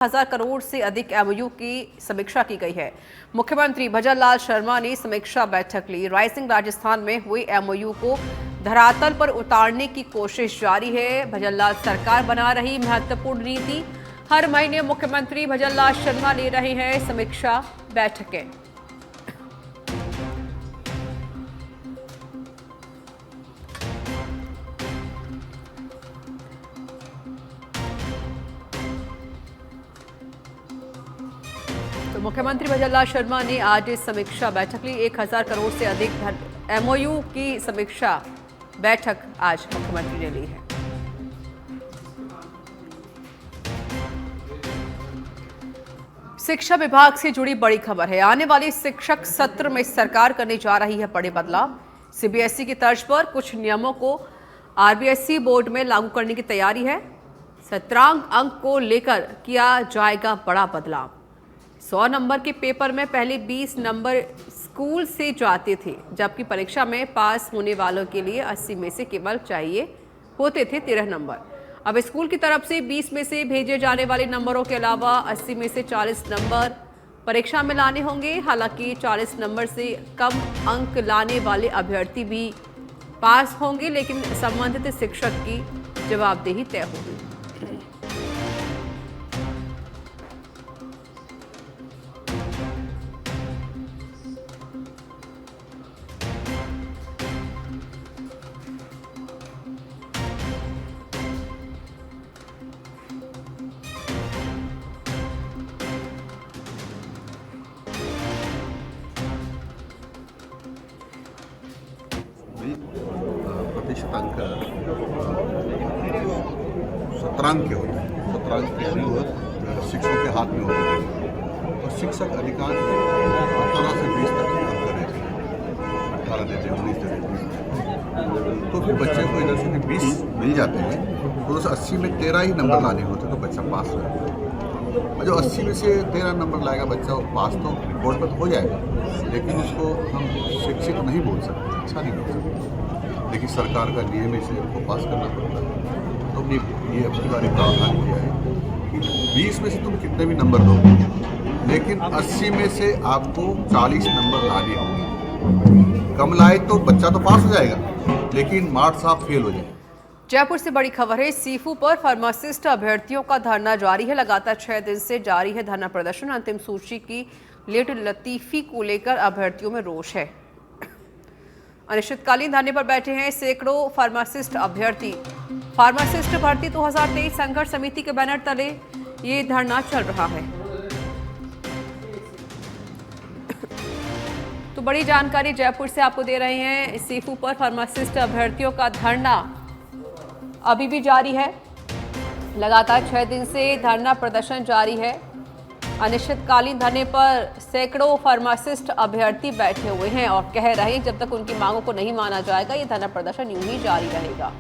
1000 करोड़ से अधिक एमओयू की समीक्षा की गई है। मुख्यमंत्री भजनलाल शर्मा ने समीक्षा बैठक ली। राइजिंग राजस्थान में हुई एमओयू को धरातल पर उतारने की कोशिश जारी है। भजनलाल सरकार बना रही महत्वपूर्ण नीति। हर महीने मुख्यमंत्री भजनलाल शर्मा ले रहे हैं समीक्षा बैठकें। तो मुख्यमंत्री भजनलाल शर्मा ने आज इस समीक्षा बैठक ली। 1000 करोड़ से अधिक एमओयू की समीक्षा बैठक आज मुख्यमंत्री ने ली है। शिक्षा विभाग से जुड़ी बड़ी खबर है। आने वाले शिक्षक सत्र में सरकार करने जा रही है बड़े बदलाव। सीबीएसई की तर्ज पर कुछ नियमों को आरबीएसई बोर्ड में लागू करने की तैयारी है। सत्रांक अंक को लेकर किया जाएगा बड़ा बदलाव। 100 नंबर के पेपर में पहले 20 नंबर स्कूल से जाते थे, जबकि परीक्षा में पास होने वालों के लिए 80 में से केवल चाहिए होते थे 13 नंबर। अब स्कूल की तरफ से 20 में से भेजे जाने वाले नंबरों के अलावा 80 में से 40 नंबर परीक्षा में लाने होंगे। हालांकि 40 नंबर से कम अंक लाने वाले अभ्यर्थी भी पास होंगे, लेकिन संबंधित शिक्षक की जवाबदेही तय होगी। प्रतिशत अंक सत्रांक के होते हैं। सत्रांक के शिक्षकों के हाथ में होते हैं और शिक्षक अधिकांश 18 से 20 तक अंक देते हैं, 18 देते हैं, 19 देते हैं। तो फिर बच्चे को इधर से 20 मिल जाते हैं तो उस 80 में 13 ही नंबर लाने होते हैं तो बच्चा पास हो जाता है। और जो 80 में से 13 नंबर लाएगा बच्चा, वो पास तो रिपोर्ट पर हो जाएगा, लेकिन उसको हम शिक्षित नहीं बोल सकते, अच्छा नहीं बोल सकते। लेकिन सरकार का नियम है, इसे आपको पास करना पड़ता है। तो ये अपनी बारी प्रावधान किया है कि 20 में से तुम कितने भी नंबर दोगे, लेकिन 80 में से आपको 40 नंबर लाने होंगे। कम लाए तो बच्चा तो पास हो जाएगा, लेकिन मार्क्स आप फेल हो जाएंगे। जयपुर से बड़ी खबर है। सीफू पर फार्मासिस्ट अभ्यर्थियों का धरना जारी है। लगातार 6 दिन से जारी है धरना प्रदर्शन। अंतिम सूची की लेट लतीफी को लेकर अभ्यर्थियों में रोष है। अनिश्चितकालीन धरने पर बैठे हैं सैकड़ों फार्मासिस्ट अभ्यर्थी। फार्मासिस्ट भर्ती 2023 संघर्ष समिति के बैनर तले ये धरना चल रहा है। तो बड़ी जानकारी जयपुर से आपको दे रहे हैं। सीफू पर फार्मासिस्ट अभ्यर्थियों का धरना अभी भी जारी है। लगातार 6 दिन से धरना प्रदर्शन जारी है। अनिश्चितकालीन धरने पर सैकड़ों फार्मासिस्ट अभ्यर्थी बैठे हुए हैं और कह रहे हैं जब तक उनकी मांगों को नहीं माना जाएगा ये धरना प्रदर्शन यूं ही जारी रहेगा।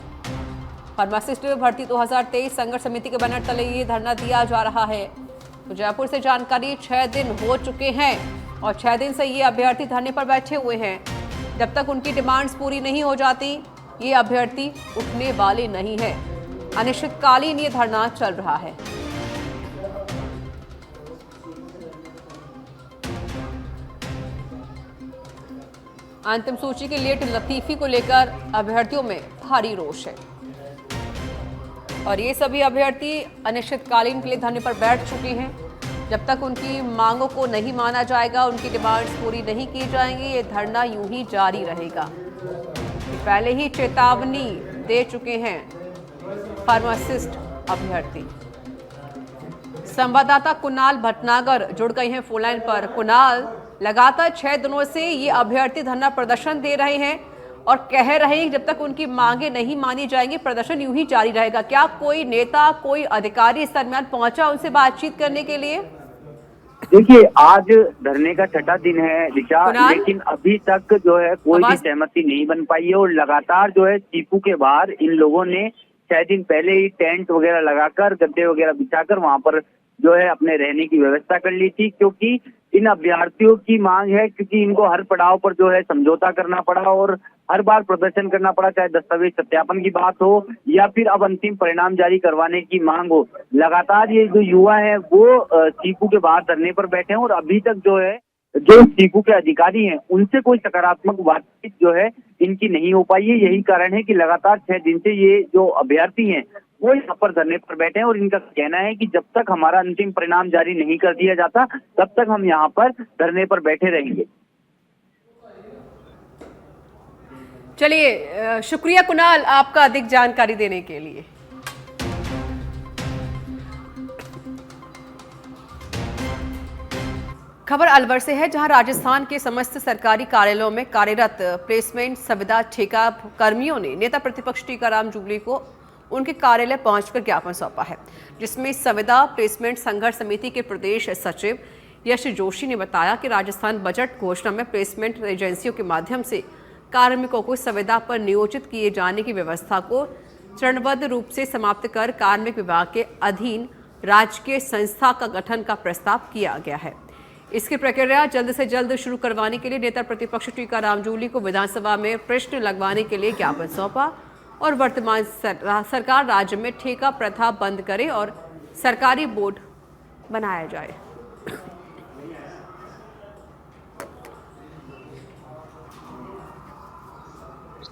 फार्मासिस्ट भर्ती 2023 संघर्ष समिति के बैनर तले ये धरना दिया जा रहा है। तो जयपुर से जानकारी 6 दिन हो चुके हैं और 6 दिन से ये अभ्यर्थी धरने पर बैठे हुए हैं। जब तक उनकी डिमांड्स पूरी नहीं हो जाती ये अभ्यर्थी उठने वाले नहीं है। अनिश्चितकालीन ये धरना चल रहा है। अंतिम सूची की लेट लतीफी को लेकर अभ्यर्थियों में भारी रोष है और ये सभी अभ्यर्थी अनिश्चितकालीन के लिए धरने पर बैठ चुके हैं। जब तक उनकी मांगों को नहीं माना जाएगा, उनकी डिमांड्स पूरी नहीं की जाएंगी, ये धरना यूं ही जारी रहेगा। पहले ही चेतावनी दे चुके हैं फार्मासिस्ट अभ्यर्थी। संवाददाता कुणाल भटनागर जुड़ गए हैं फोन लाइन पर। कुणाल, लगातार 6 दिनों से ये अभ्यर्थी धरना प्रदर्शन दे रहे हैं और कह रहे हैं जब तक उनकी मांगे नहीं मानी जाएंगी प्रदर्शन यूं ही जारी रहेगा। क्या कोई नेता, कोई अधिकारी इस दरमियान पहुंचा उनसे बातचीत करने के लिए? देखिए, आज धरने का 6ठा दिन है दिशा, लेकिन अभी तक जो है कोई भी सहमति नहीं बन पाई है और लगातार जो है सीफू के बाहर इन लोगों ने 6 दिन पहले ही टेंट वगैरह लगाकर, गद्दे वगैरह बिछाकर वहां पर जो है अपने रहने की व्यवस्था कर ली थी, क्योंकि इन अभ्यर्थियों की मांग है, क्योंकि इनको हर पड़ाव पर जो है समझौता करना पड़ा और हर बार प्रदर्शन करना पड़ा, चाहे दस्तावेज सत्यापन की बात हो या फिर अब अंतिम परिणाम जारी करवाने की मांग हो। लगातार ये जो युवा है वो सीकू के बाहर धरने पर बैठे हैं और अभी तक जो है जो सीकू के अधिकारी हैं उनसे कोई सकारात्मक बातचीत जो है इनकी नहीं हो पाई है। यही कारण है कि लगातार 6 दिन से ये जो अभ्यर्थी हैं वो यहाँ पर धरने पर बैठे हैं और इनका कहना है कि जब तक हमारा अंतिम परिणाम जारी नहीं कर दिया जाता तब तक हम यहाँ पर धरने पर बैठे रहेंगे। चलिए, शुक्रिया कुणाल आपका अधिक जानकारी देने के लिए। खबर अलवर से है, जहां राजस्थान के समस्त सरकारी कार्यालयों में कार्यरत प्लेसमेंट संविदा ठेका कर्मियों ने नेता प्रतिपक्ष टीकाराम जूली को उनके कार्यालय पहुंचकर ज्ञापन सौंपा है, जिसमें संविदा प्लेसमेंट संघर्ष समिति के प्रदेश सचिव यश जोशी ने बताया कि राजस्थान बजट घोषणा में प्लेसमेंट एजेंसियों के माध्यम से कार्मिकों को संविदा पर नियोजित किए जाने की व्यवस्था को चरणबद्ध रूप से समाप्त कर कार्मिक विभाग के अधीन राजकीय संस्था का गठन का प्रस्ताव किया गया है। इसकी प्रक्रिया जल्द से जल्द शुरू करवाने के लिए नेता प्रतिपक्ष टीकाराम जूली को विधानसभा में प्रश्न लगवाने के लिए ज्ञापन सौंपा और वर्तमान सरकार राज्य में ठेका प्रथा बंद करे और सरकारी बोर्ड बनाया जाए।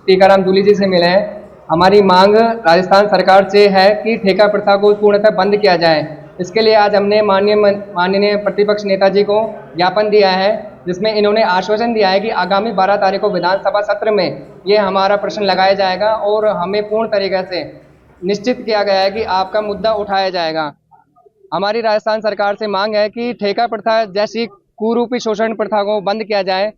टीकाराम जूली जी से मिले हैं। हमारी मांग राजस्थान सरकार से है कि ठेका प्रथा को पूर्णतः बंद किया जाए। इसके लिए आज हमने माननीय प्रतिपक्ष नेताजी को ज्ञापन दिया है, जिसमें इन्होंने आश्वासन दिया है कि आगामी 12 तारीख को विधानसभा सत्र में ये हमारा प्रश्न लगाया जाएगा और हमें पूर्ण तरीके से निश्चित किया गया है कि आपका मुद्दा उठाया जाएगा। हमारी राजस्थान सरकार से मांग है कि ठेका प्रथा जैसी कुरूपी शोषण प्रथा को बंद किया जाए,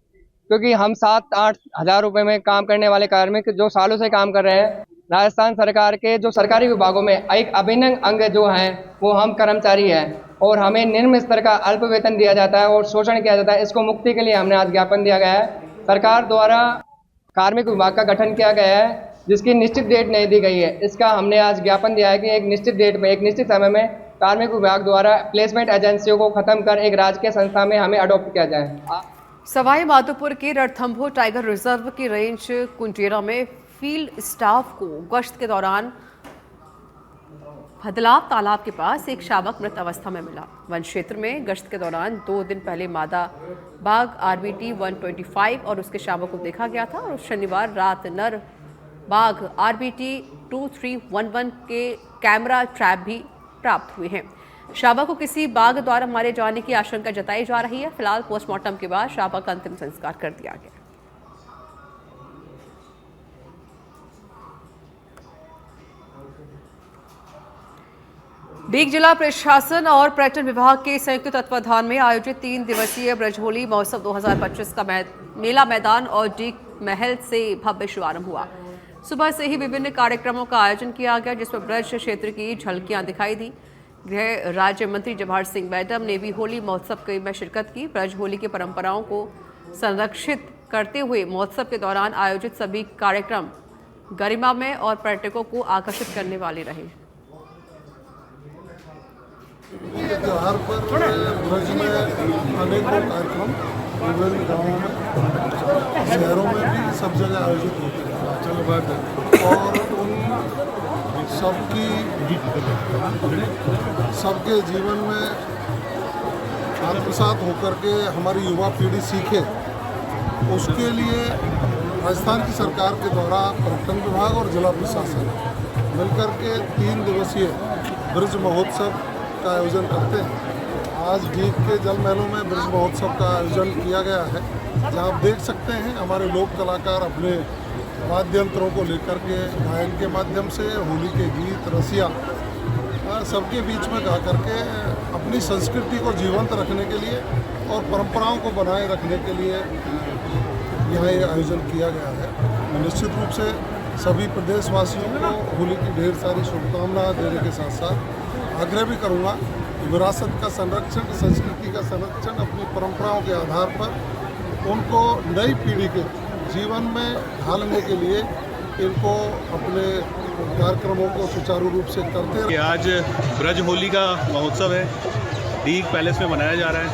क्योंकि हम 7-8 हज़ार रुपये में काम करने वाले कार्मिक जो सालों से काम कर रहे हैं, राजस्थान सरकार के जो सरकारी विभागों में एक अभिन्न अंग जो है वो हम कर्मचारी हैं और हमें निम्न स्तर का अल्प वेतन दिया जाता है और शोषण किया जाता है। इसको मुक्ति के लिए हमने आज ज्ञापन दिया गया है। सरकार द्वारा कार्मिक विभाग का गठन किया गया है, जिसकी निश्चित डेट नहीं दी गई है। इसका हमने आज ज्ञापन दिया है कि एक निश्चित डेट में, एक निश्चित समय में कार्मिक विभाग द्वारा प्लेसमेंट एजेंसियों को खत्म कर एक राजकीय संस्था में हमें अडॉप्ट किया जाए। सवाई माधोपुर के रणथंभौर टाइगर रिजर्व की रेंज कुंटेरा में फील्ड स्टाफ को गश्त के दौरान भदलाव तालाब के पास एक शावक मृत अवस्था में मिला। वन क्षेत्र में गश्त के दौरान 2 दिन पहले मादा बाघ RBT 125 और उसके शावक को देखा गया था और शनिवार रात नर बाघ RBT 2311 के कैमरा ट्रैप भी प्राप्त हुए हैं। शावक को किसी बाघ द्वारा मारे जाने की आशंका जताई जा रही है। फिलहाल पोस्टमार्टम के बाद शावक का अंतिम संस्कार कर दिया गया। बीग जिला प्रशासन और पर्यटन विभाग के संयुक्त तत्वाधान में आयोजित 3 दिवसीय ब्रजहोली महोत्सव 2025 का मेला मैदान और डीग महल से भव्य शुभारंभ हुआ। सुबह से ही विभिन्न कार्यक्रमों का आयोजन किया गया, जिसमें ब्रज क्षेत्र की झलकियां दिखाई दी। गृह राज्य मंत्री जवाहर सिंह मैडम ने भी होली महोत्सव में शिरकत की। ब्रज होली की परंपराओं को संरक्षित करते हुए महोत्सव के दौरान आयोजित सभी कार्यक्रम गरिमामय और पर्यटकों को आकर्षित करने वाले रहे। त्योहार पर ब्रज में अनेकों कार्यक्रम विभिन्न गाँवों में, शहरों में भी सब जगह आयोजित होते हैं और उन सबके जीवन में आत्मसात होकर के हमारी युवा पीढ़ी सीखे, उसके लिए राजस्थान की सरकार के द्वारा पर्यटन विभाग और जिला प्रशासन मिलकर के 3 दिवसीय ब्रज महोत्सव का आयोजन करते हैं। आज डीग के जल महलों में ब्रज महोत्सव का आयोजन किया गया है, जहां आप देख सकते हैं हमारे लोक कलाकार अपने वाद्य यंत्रों को लेकर के गायन के माध्यम से होली के गीत रसिया सबके बीच में गा करके अपनी संस्कृति को जीवंत रखने के लिए और परंपराओं को बनाए रखने के लिए यहाँ ये आयोजन किया गया है। निश्चित रूप से सभी प्रदेशवासियों को होली की ढेर सारी शुभकामनाएं देने के साथ साथ आग्रह भी करूँगा कि विरासत का संरक्षण, संस्कृति का संरक्षण, अपनी परंपराओं के आधार पर उनको नई पीढ़ी के जीवन में ढालने के लिए इनको अपने कार्यक्रमों को सुचारू रूप से करते रहे। आज ब्रज होली का महोत्सव है, डीग पैलेस में मनाया जा रहा है।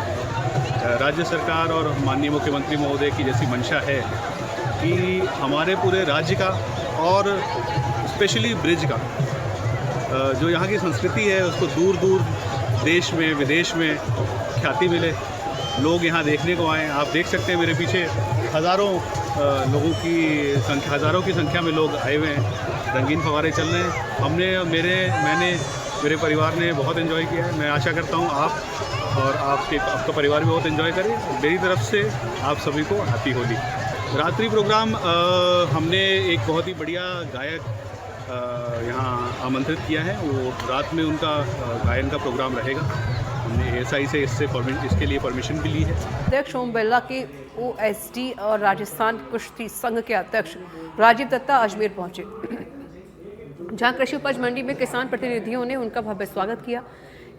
राज्य सरकार और माननीय मुख्यमंत्री महोदय की जैसी मंशा है कि हमारे पूरे राज्य का और स्पेशली ब्रिज का जो यहाँ की संस्कृति है उसको दूर दूर देश में विदेश में ख्याति मिले, लोग यहाँ देखने को आएँ। आप देख सकते हैं मेरे पीछे हज़ारों हज़ारों की संख्या में लोग आए हुए हैं, रंगीन फव्वारे चल रहे हैं। मेरे परिवार ने बहुत एंजॉय किया है। मैं आशा करता हूँ आप और आपका परिवार भी बहुत एंजॉय करे। मेरी तरफ से आप सभी को हैप्पी होली। रात्रि प्रोग्राम हमने एक बहुत ही बढ़िया गायक यहाँ आमंत्रित किया है, वो रात में उनका गायन का प्रोग्राम रहेगा। हमने एएसआई से इसके लिए परमिशन भी ली है। अध्यक्ष ओम बिरला के ओएसडी और राजस्थान कुश्ती संघ के अध्यक्ष राजीव दत्ता अजमेर पहुंचे, जहां कृषि उपज मंडी में किसान प्रतिनिधियों ने उनका भव्य स्वागत किया।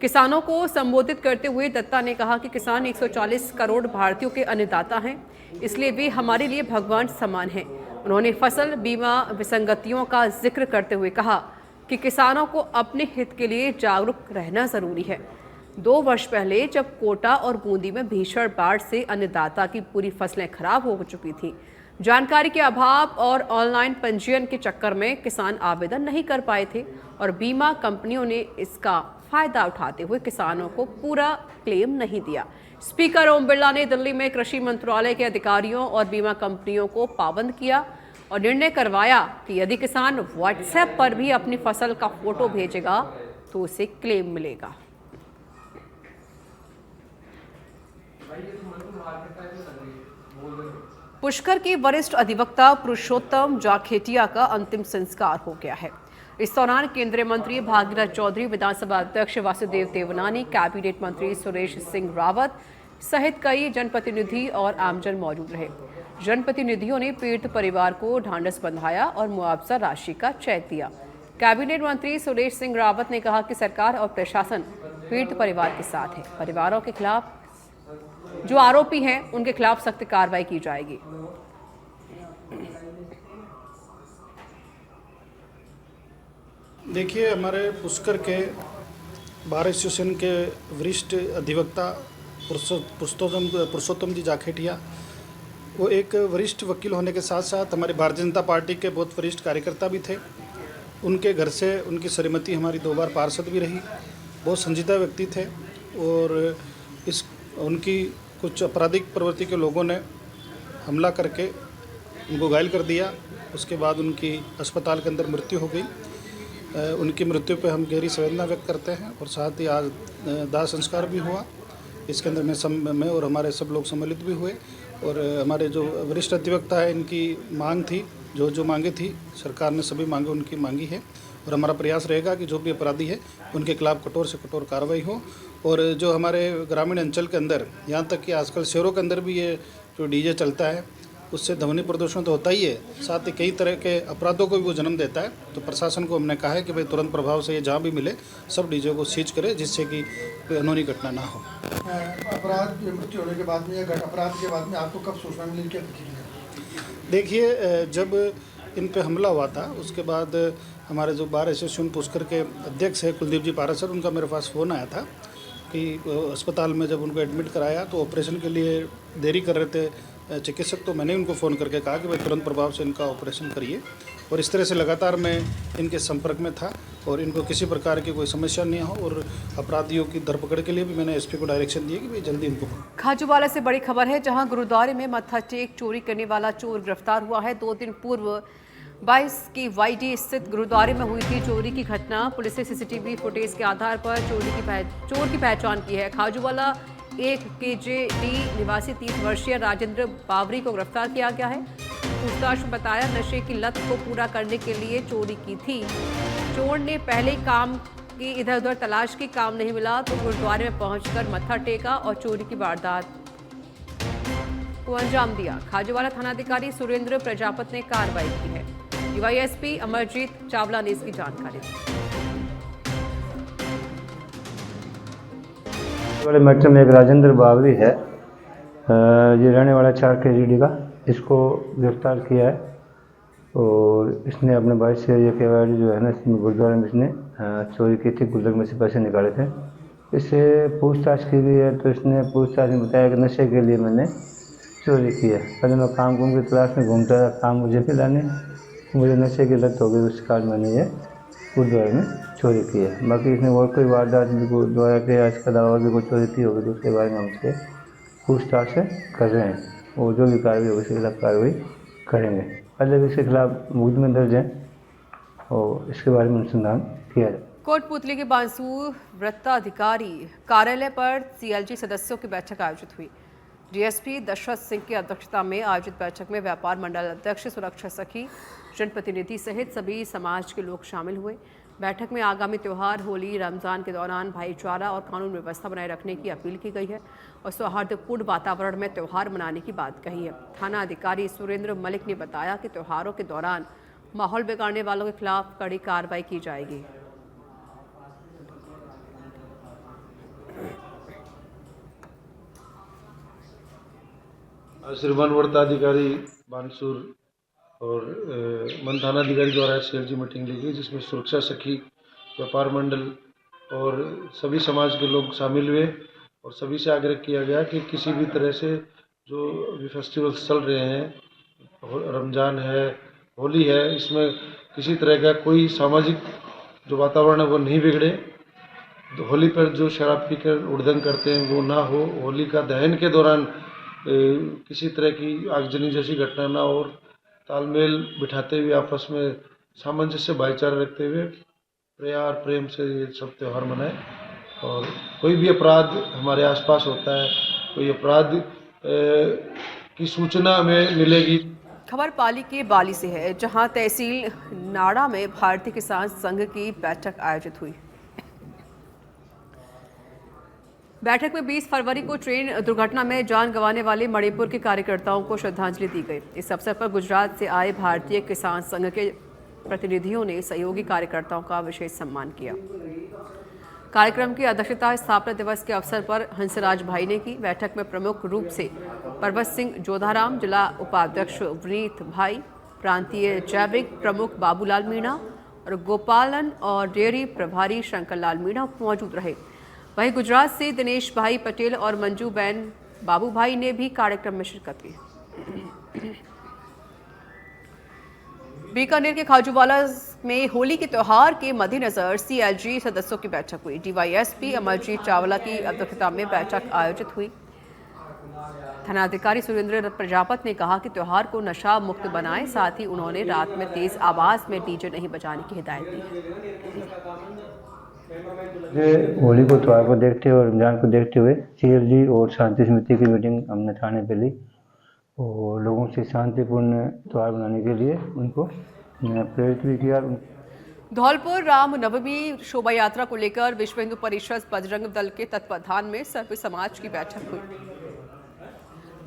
किसानों को संबोधित करते हुए दत्ता ने कहा कि किसान 140 करोड़ भारतीयों के अन्नदाता हैं, इसलिए वे हमारे लिए भगवान समान हैं। उन्होंने फसल बीमा विसंगतियों का जिक्र करते हुए कहा कि किसानों को अपने हित के लिए जागरूक रहना जरूरी है। 2 वर्ष पहले जब कोटा और बूंदी में भीषण बाढ़ से अन्नदाता की पूरी फसलें खराब हो चुकी थी, जानकारी के अभाव और ऑनलाइन पंजीयन के चक्कर में किसान आवेदन नहीं कर पाए थे और बीमा कंपनियों ने इसका फायदा उठाते हुए किसानों को पूरा क्लेम नहीं दिया। स्पीकर ओम बिरला ने दिल्ली में कृषि मंत्रालय के अधिकारियों और बीमा कंपनियों को पाबंद किया और निर्णय करवाया कि यदि किसान व्हाट्सएप पर भी अपनी फसल का फोटो भेजेगा तो उसे क्लेम मिलेगा। पुष्कर के वरिष्ठ अधिवक्ता पुरुषोत्तम जाखेटिया का अंतिम संस्कार हो गया है। इस दौरान केंद्रीय मंत्री भागीरथ चौधरी, विधानसभा अध्यक्ष वासुदेव देवनानी, कैबिनेट मंत्री सुरेश सिंह रावत सहित कई जनप्रतिनिधि और आमजन मौजूद रहे। जनप्रतिनिधियों ने पीड़ित परिवार को ढांढस बंधाया और मुआवजा राशि का चेक दिया। कैबिनेट मंत्री सुरेश सिंह रावत ने कहा कि सरकार और प्रशासन पीड़ित परिवार के साथ है। परिवारों के खिलाफ जो आरोपी हैं उनके खिलाफ सख्त कार्रवाई की जाएगी। देखिए, हमारे पुष्कर के बार एसोसिएशन के वरिष्ठ अधिवक्ता पुरुषोत्तम जी जाखेटिया, वो एक वरिष्ठ वकील होने के साथ साथ हमारी भारतीय जनता पार्टी के बहुत वरिष्ठ कार्यकर्ता भी थे। उनके घर से उनकी श्रीमती हमारी 2 बार पार्षद भी रही। बहुत संजीदा व्यक्ति थे और उनकी कुछ आपराधिक प्रवृत्ति के लोगों ने हमला करके उनको घायल कर दिया। उसके बाद उनकी अस्पताल के अंदर मृत्यु हो गई। उनकी मृत्यु पे हम गहरी संवेदना व्यक्त करते हैं और साथ ही आज दाह संस्कार भी हुआ। इसके अंदर मैं और हमारे सब लोग सम्मिलित भी हुए और हमारे जो वरिष्ठ अधिवक्ता है, इनकी मांग थी, जो मांगे थी, सरकार ने सभी मांगे उनकी मांगी है और हमारा प्रयास रहेगा कि जो भी अपराधी है उनके खिलाफ कठोर से कठोर कार्रवाई हो। और जो हमारे ग्रामीण अंचल के अंदर, यहाँ तक कि आजकल शहरों के अंदर भी ये जो डीजे चलता है, उससे ध्वनि प्रदूषण तो होता ही है, साथ ही कई तरह के अपराधों को भी वो जन्म देता है। तो प्रशासन को हमने कहा है कि भाई तुरंत प्रभाव से ये जहाँ भी मिले सब डीजे को सीज करे, जिससे कि कोई अनहोनी घटना ना हो। अपराध मृत्यु होने के बाद में या अपराध के बाद में आपको कब सूचना मिली, क्या प्रक्रिया? देखिए, जब इन पे हमला हुआ था उसके बाद हमारे जो बार एसोसिएशन पुष्कर के अध्यक्ष है कुलदीप जी पारासर, उनका मेरे पास फ़ोन आया था कि अस्पताल में जब उनको एडमिट कराया तो ऑपरेशन के लिए देरी कर रहे थे चिकित्सक, तो मैंने उनको फ़ोन करके कहा कि भाई तुरंत प्रभाव से इनका ऑपरेशन करिए। और इस तरह से लगातार मैं इनके संपर्क में था और इनको किसी प्रकार की कोई समस्या नहीं हो। और अपराधियों की धरपकड़ के लिए भी मैंने एसपी को डायरेक्शन दिए कि भाई जल्दी इनको। खाजूवाला से बड़ी खबर है, जहां गुरुद्वारे में मत्था टेक चोरी करने वाला चोर गिरफ्तार हुआ है। 2 दिन पूर्व 22 की वाईडी स्थित गुरुद्वारे में हुई थी चोरी की घटना। पुलिस ने सीसीटीवी फुटेज के आधार पर चोर की पहचान की है। खाजूवाला 1 KJD निवासी 30 वर्षीय राजेंद्र बावरी को गिरफ्तार किया गया है। पूछताछ में बताया नशे की लत को पूरा करने के लिए चोरी की थी। चोर ने पहले काम की इधर उधर तलाश की, काम नहीं मिला तो गुरुद्वारे में पहुंचकर मत्था टेका और चोरी की वारदात को अंजाम दिया। खाजूवाला थानाधिकारी सुरेंद्र प्रजापत ने कार्रवाई की है। डीवाईएसपी अमरजीत चावला ने इसकी जानकारी दी। वाले मैटर में एक राजेंद्र बावरी है, ये रहने वाला 4 KJD का, इसको गिरफ्तार किया है। और इसने अपने 22 से ये KYD जो है ना, इसमें गुरुद्वारे में इसने चोरी की थी, गुल्लक में से पैसे निकाले थे इससे पूछताछ की गई है तो इसने पूछताछ में बताया कि नशे के लिए मैंने चोरी किया। पहले मैं काम की तलाश में घूमता था, काम मुझे मिला नहीं, मुझे नशे की लत हो गई, उस कारण मैंने ये गुरुद्वारे में चोरी की है। बाकी इसने और कोई वारदात भी गुरुद्वारा के आज के अलावा भी कोई चोरी की होगी तो उसके बारे में हमसे पूछताछ कर रहे हैं और जो भी कार्रवाई होगी उसके खिलाफ कार्रवाई करेंगे। पहले भी इसके खिलाफ मुकदमे दर्ज हैं और इसके बारे में अनुसंधान किया जाए। कोटपुतली के बांसुर वृत्ताधिकारी कार्यालय पर सीएलजी सदस्यों की बैठक आयोजित हुई। डीएसपी दशरथ सिंह की अध्यक्षता में आयोजित बैठक में व्यापार मंडल अध्यक्ष, सुरक्षा सखी, जनप्रतिनिधि सहित सभी समाज के लोग शामिल हुए। बैठक में आगामी त्यौहार होली, रमजान के दौरान भाईचारा और कानून व्यवस्था बनाए रखने की अपील की गई है और सौहार्दपूर्ण वातावरण में त्यौहार मनाने की बात कही है। थाना अधिकारी सुरेंद्र मलिक ने बताया कि त्योहारों के दौरान माहौल बिगाड़ने वालों के खिलाफ कड़ी कार्रवाई की जाएगी। श्रीमान वृत्ताधिकारी बानसूर और मन थानाधिकारी द्वारा सीएलजी मीटिंग ली गई, जिसमें सुरक्षा सखी, व्यापार मंडल और सभी समाज के लोग शामिल हुए और सभी से आग्रह किया गया कि किसी भी तरह से जो अभी फेस्टिवल्स चल रहे हैं, रमज़ान है, होली है, इसमें किसी तरह का कोई सामाजिक जो वातावरण है वो नहीं बिगड़े। तो होली पर जो शराब पीकर उड़दंग करते हैं वो ना हो। होली का दहन के दौरान किसी तरह की आगजनी जैसी घटना ना हो और तालमेल बिठाते हुए आपस में सामंजस्य भाईचारा रखते हुए प्यार प्रेम से ये सब त्यौहार मनाएं। और कोई भी अपराध हमारे आसपास होता है, कोई अपराध की सूचना हमें मिलेगी। खबर पाली के बाली से है, जहां तहसील नाड़ा में भारतीय किसान संघ की बैठक आयोजित हुई। बैठक में 20 फरवरी को ट्रेन दुर्घटना में जान गंवाने वाले मणिपुर के कार्यकर्ताओं को श्रद्धांजलि दी गई। इस अवसर पर गुजरात से आए भारतीय किसान संघ के प्रतिनिधियों ने सहयोगी कार्यकर्ताओं का विशेष सम्मान किया। कार्यक्रम की अध्यक्षता स्थापना दिवस के अवसर पर हंसराज भाई ने की। बैठक में प्रमुख रूप से पर्वत सिंह जोधाराम, जिला उपाध्यक्ष विनीत भाई, प्रांतीय जैविक प्रमुख बाबूलाल मीणा और गोपालन और डेयरी प्रभारी शंकरलाल मीणा मौजूद रहे। वहीं गुजरात से दिनेश भाई पटेल और मंजू बहन बाबू भाई ने भी कार्यक्रम में शिरकत की। बीकानेर के खाजूवाला में होली के त्यौहार के मद्देनजर सीएलजी सदस्यों की बैठक हुई। डीवाईएसपी अमरजीत चावला की अध्यक्षता में बैठक आयोजित हुई। थानाधिकारी सुरेंद्र प्रजापत ने कहा कि त्यौहार को नशा मुक्त बनाएं, साथ ही उन्होंने रात में तेज आवाज में डीजे नहीं बजाने की हिदायत दी। होली को त्यौहार को देखते हुए और रमजान को देखते हुए सीएलजी और शांति समिति की मीटिंग हमने थाने पे ली और लोगों से शांतिपूर्ण त्यौहार मनाने के लिए उनको प्रेरित भी किया। धौलपुर राम नवमी शोभा यात्रा को लेकर विश्व हिंदू परिषद बजरंग दल के तत्वाधान में सर्व समाज की बैठक हुई।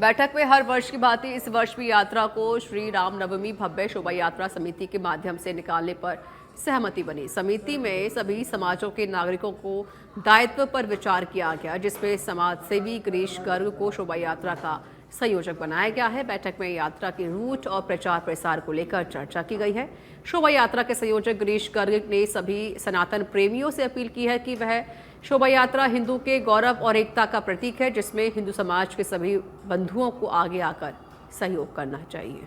बैठक में हर वर्ष की भांति इस वर्ष भी यात्रा को श्री राम नवमी भव्य शोभा यात्रा समिति के माध्यम से निकालने पर सहमति बनी। समिति में सभी समाजों के नागरिकों को दायित्व पर विचार किया गया, जिसमें समाज सेवी गिरीश गर्ग को शोभा यात्रा का संयोजक बनाया गया है। बैठक में यात्रा के रूट और प्रचार प्रसार को लेकर चर्चा की गई है। शोभा यात्रा के संयोजक गिरीश गर्ग ने सभी सनातन प्रेमियों से अपील की है कि वह शोभा यात्रा हिंदू के गौरव और एकता का प्रतीक है, जिसमें हिंदू समाज के सभी बंधुओं को आगे आकर सहयोग करना चाहिए।